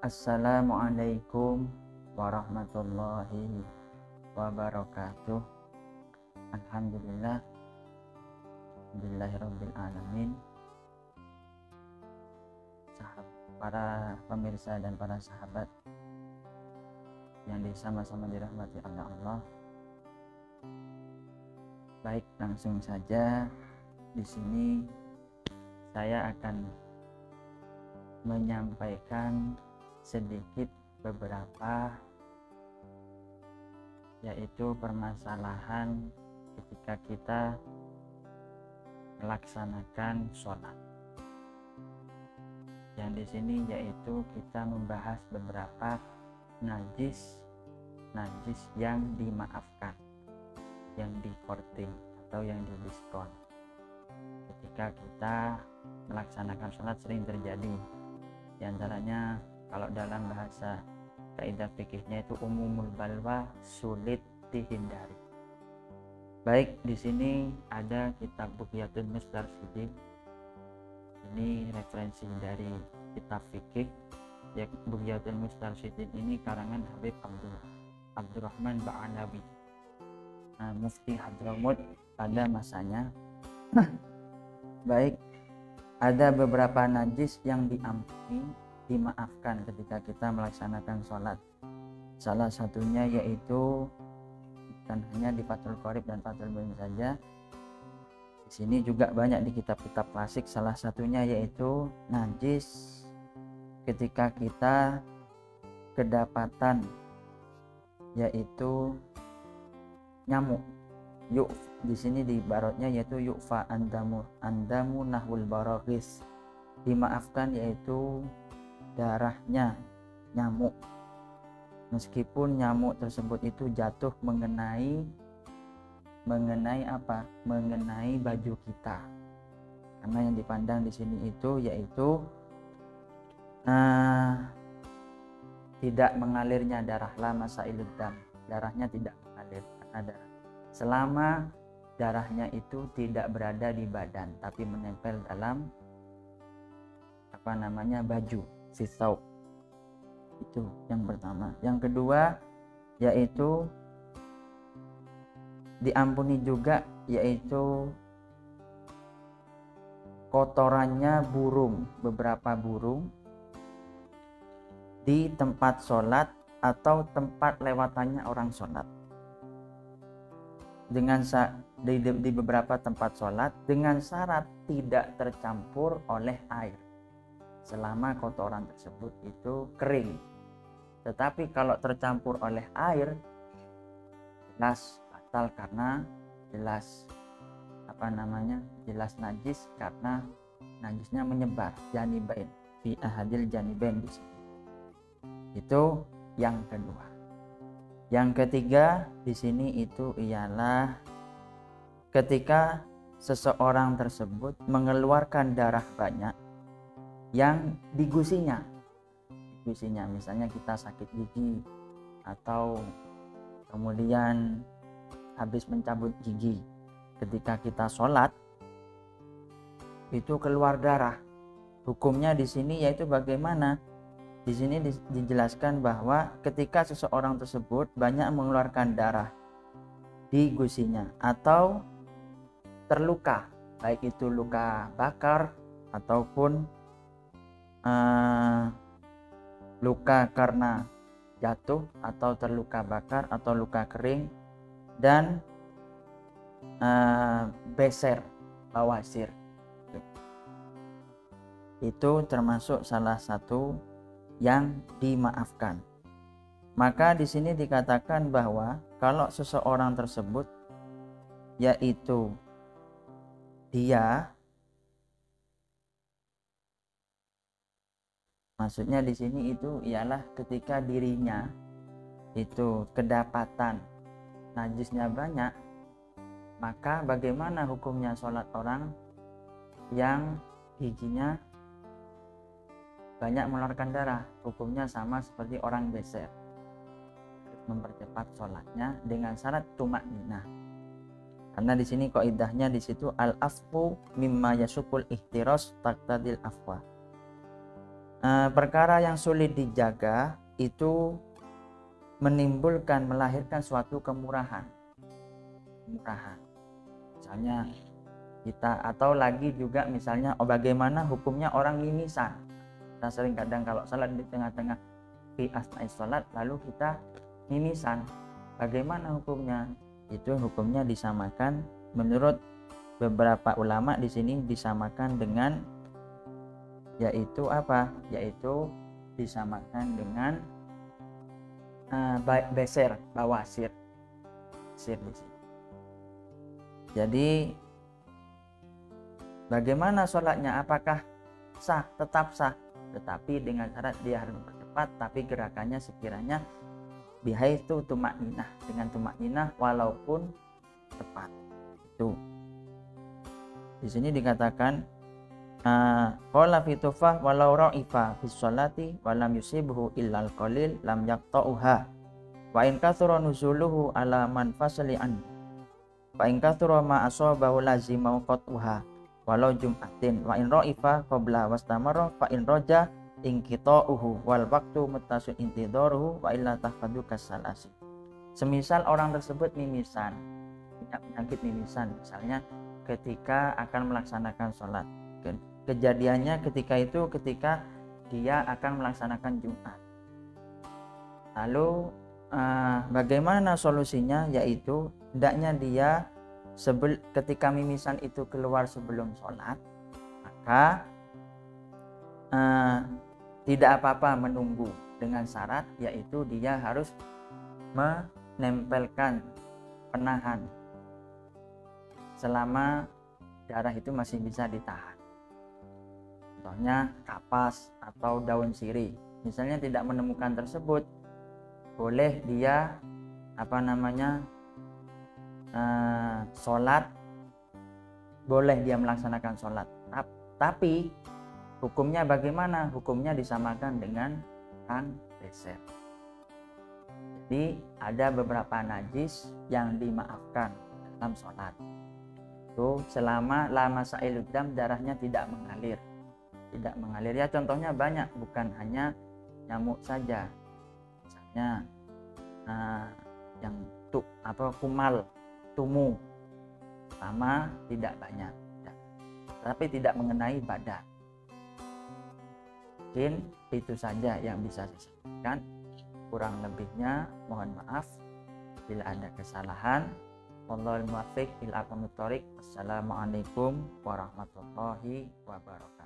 Assalamualaikum warahmatullahi wabarakatuh. Alhamdulillah, Alhamdulillahirabbil alamin. Para pemirsa dan para sahabat yang sama-sama dirahmati oleh Allah. Baik, langsung saja di sini saya akan menyampaikan sedikit beberapa, yaitu permasalahan ketika kita melaksanakan sholat. Yang di sini yaitu kita membahas beberapa najis yang dimaafkan, yang di-voting atau yang di-diskon. Ketika kita melaksanakan sholat sering terjadi. Di antaranya kalau dalam bahasa kaidah fikihnya itu umumul balwa, sulit dihindari. Baik, di sini ada kitab Bughyatul Mustarsyidin. Ini referensi dari kitab fikih. Ya, Bughyatul Mustarsyidin ini karangan Habib Abdurrahman Ba'alawi, Mufti Hadramut pada masanya. Baik, ada beberapa najis yang diampuni, dimaafkan ketika kita melaksanakan sholat. Salah satunya yaitu, bukan hanya di Fathul Qorib dan Fathul Muin saja, di sini juga banyak di kitab-kitab klasik. Salah satunya yaitu najis ketika kita kedapatan, yaitu nyamuk. Yuk, di sini di barotnya yaitu yu'fa andamu nahwul baraghis, dimaafkan yaitu darahnya nyamuk, meskipun nyamuk tersebut itu jatuh mengenai apa? Mengenai baju kita. Karena yang dipandang di sini itu yaitu tidak mengalirnya darah, la masailud dam, darahnya tidak mengalir karena darah. Selama darahnya itu tidak berada di badan tapi menempel dalam baju, fisau. Itu yang pertama. Yang kedua yaitu diampuni juga, yaitu kotorannya burung, beberapa burung di tempat sholat atau tempat lewatannya orang sholat. Di beberapa tempat sholat dengan syarat tidak tercampur oleh air selama kotoran tersebut itu kering. Tetapi kalau tercampur oleh air, jelas batal karena jelas najis, karena najisnya menyebar janibain fi ahadil janibain di sini. Itu yang kedua. Yang ketiga di sini itu ialah ketika seseorang tersebut mengeluarkan darah banyak yang di gusinya, misalnya kita sakit gigi atau kemudian habis mencabut gigi, ketika kita sholat itu keluar darah. Hukumnya di sini yaitu bagaimana? Di sini dijelaskan bahwa ketika seseorang tersebut banyak mengeluarkan darah di gusinya atau terluka, baik itu luka bakar ataupun luka karena jatuh atau terluka bakar atau luka kering dan beser, bawasir, itu termasuk salah satu yang dimaafkan. Maka di sini dikatakan bahwa kalau seseorang tersebut yaitu dia, maksudnya di sini itu ialah ketika dirinya itu kedapatan najisnya banyak, maka bagaimana hukumnya sholat orang yang giginya banyak mengeluarkan darah? Hukumnya sama seperti orang beser, mempercepat sholatnya dengan syarat tumakninah. Karena di sini kaidahnya di situ al-afwu mimma yasukul ihtiras taqtadil afwa. perkara yang sulit dijaga itu melahirkan suatu kemurahan. Misalnya kita, atau lagi juga misalnya bagaimana hukumnya orang mimisan. Kita sering kadang kalau salat di tengah-tengah fi asna'is salat lalu kita mimisan. Bagaimana hukumnya? Itu hukumnya disamakan menurut beberapa ulama di sini disamakan dengan yaitu apa? Yaitu disamakan dengan beser, bawasir. Sir di sini. Jadi bagaimana sholatnya? Apakah sah? Tetap sah, tetapi dengan syarat dia harus mempercepat, tapi gerakannya sekiranya bihaitu tumakninah, dengan tumakninah walaupun tepat. Itu di sini dikatakan qala fi tufah walau ra'ifa fi sholati wa lam yusibhu illal qalil lam yaqta'uha wa in kathura nuzuluhu ala man fasali an wa in kathura ma asabahu lazima qat'uha walau jum'atin wa in ra'ifa qabla wastamarra fa in raja inqita'uhu wal waqtu muttasil intidaruhu wa illa tahfadu kasalasi. Semisal orang tersebut mimisan, penyakit mimisan, misalnya ketika akan melaksanakan sholat. Kejadiannya ketika dia akan melaksanakan Jumat. Lalu bagaimana solusinya? Yaitu hendaknya dia ketika mimisan itu keluar sebelum sholat, maka tidak apa-apa menunggu, dengan syarat yaitu dia harus menempelkan penahan selama darah itu masih bisa ditahan. Contohnya kapas atau daun sirih. Misalnya tidak menemukan tersebut, boleh dia sholat, boleh dia melaksanakan sholat. Tapi hukumnya bagaimana? Hukumnya disamakan dengan kang beser. Jadi ada beberapa najis yang dimaafkan dalam sholat. Itu selama lama sailudam, darahnya tidak mengalir. Ya, contohnya banyak, bukan hanya nyamuk saja. Misalnya yang kumal, tumu, sama tidak banyak, tapi tidak mengenai badan. Mungkin itu saja yang bisa saya sampaikan. Kurang lebihnya mohon maaf bila ada kesalahan. Wallahul muwaffiq ila aqwamit thoriq. Wassalamualaikum warahmatullahi wabarakatuh.